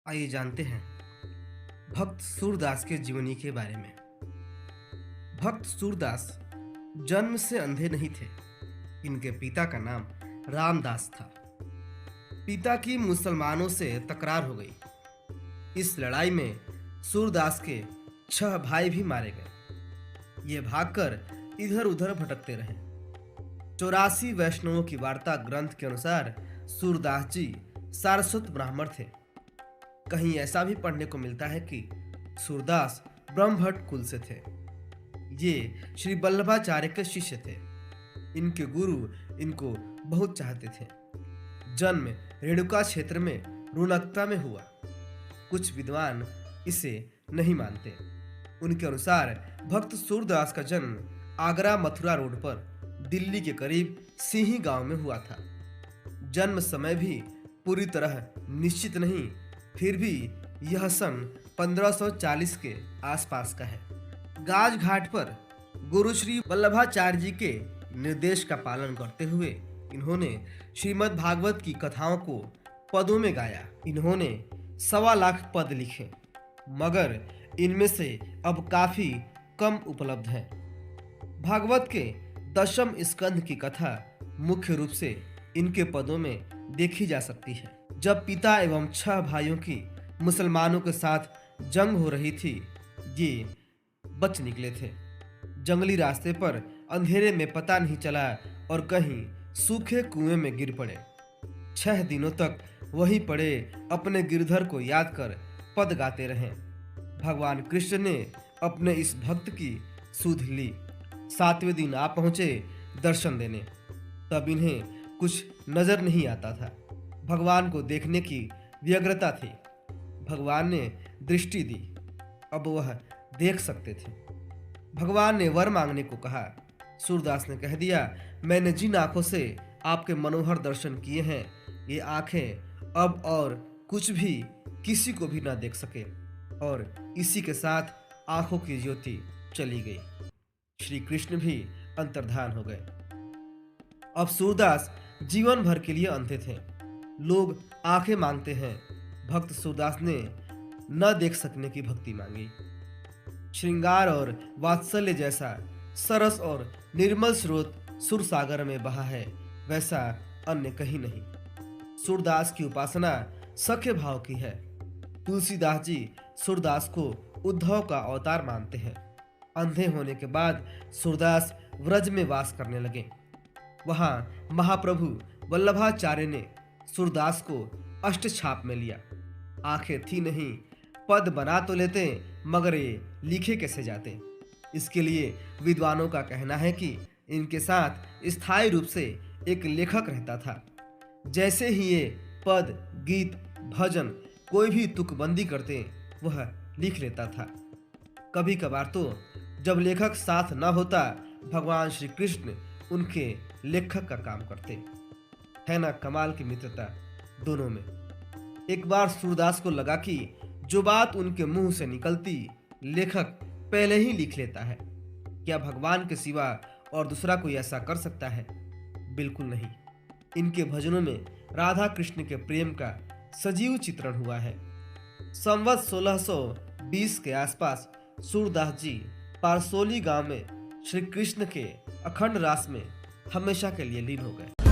आइए जानते हैं भक्त सूरदास के जीवनी के बारे में। भक्त सूरदास जन्म से अंधे नहीं थे। इनके पिता का नाम रामदास था। पिता की मुसलमानों से तकरार हो गई। इस लड़ाई में सूरदास के 6 भाई भी मारे गए। ये भागकर इधर उधर भटकते रहे। 84 वैष्णवों की वार्ता ग्रंथ के अनुसार सूरदास जी सारस्वत ब्राह्मण थे। कहीं ऐसा भी पढ़ने को मिलता है कि सूरदास ब्रह्मभट्ट कुल से थे। ये श्री वल्लभाचार्य के शिष्य थे। इनके गुरु इनको बहुत चाहते थे। जन्म रेणुका क्षेत्र में रुनकता में हुआ। कुछ विद्वान इसे नहीं मानते। उनके अनुसार भक्त सूरदास का जन्म आगरा मथुरा रोड पर दिल्ली के करीब सिंही गांव में हुआ था। जन्म समय भी पूरी तरह निश्चित नहीं, फिर भी यह सन 1540 के आसपास का है। गाज घाट पर गुरु श्री वल्लभाचार्य जी के निर्देश का पालन करते हुए इन्होंने श्रीमद् भागवत की कथाओं को पदों में गाया। इन्होंने 1.25 लाख पद लिखे, मगर इनमें से अब काफी कम उपलब्ध हैं। भागवत के 10वें स्कंध की कथा मुख्य रूप से इनके पदों में देखी जा सकती है। जब पिता एवं 6 भाइयों की मुसलमानों के साथ जंग हो रही थी, ये बच निकले थे। जंगली रास्ते पर अंधेरे में पता नहीं चला और कहीं सूखे कुएं में गिर पड़े। 6 दिनों तक वहीं पड़े अपने गिरधर को याद कर पद गाते रहे। भगवान कृष्ण ने अपने इस भक्त की सुध ली। 7वें दिन आ पहुंचे दर्शन देने। तब इन्हें कुछ नजर नहीं आता था। भगवान को देखने की व्यग्रता थी। भगवान ने दृष्टि दी, अब वह देख सकते थे। भगवान ने वर मांगने को कहा। सूरदास ने कह दिया, मैंने जिन आंखों से आपके मनोहर दर्शन किए हैं, ये आंखें अब और कुछ भी किसी को भी ना देख सके। और इसी के साथ आंखों की ज्योति चली गई। श्री कृष्ण भी अंतर्धान हो गए। अब सूरदास जीवन भर के लिए अंधे थे। लोग आंखें मांगते हैं, भक्त सूरदास ने न देख सकने की भक्ति मांगी। श्रृंगार और वात्सल्य जैसा सरस और निर्मल स्रोत सुर सागर में बहा है, वैसा अन्य कहीं नहीं। सूरदास की उपासना सख्य भाव की है। तुलसीदास जी सूरदास को उद्धव का अवतार मानते हैं। अंधे होने के बाद सूरदास व्रज में वास करने लगे। वहां महाप्रभु वल्लभाचार्य ने सूरदास को अष्टछाप में लिया। आंखें थी नहीं, पद बना तो लेते, मगर ये लिखे कैसे जाते। इसके लिए विद्वानों का कहना है कि इनके साथ स्थायी रूप से एक लेखक रहता था। जैसे ही ये पद, गीत, भजन कोई भी तुकबंदी करते, वह लिख लेता था। कभी कभार तो जब लेखक साथ न होता, भगवान श्री कृष्ण उनके लेखक का काम करते। है ना कमाल की मित्रता दोनों में। एक बार सूरदास को लगा कि जो बात उनके मुंह से निकलती, लेखक पहले ही लिख लेता है। क्या भगवान के सिवा और दूसरा कोई ऐसा कर सकता है? बिल्कुल नहीं। इनके भजनों में राधा कृष्ण के प्रेम का सजीव चित्रण हुआ है। संवत 1620 के आसपास सूरदास जी पारसोली गांव में श्री कृष्ण के अखंड रास में हमेशा के लिए लीन हो गए।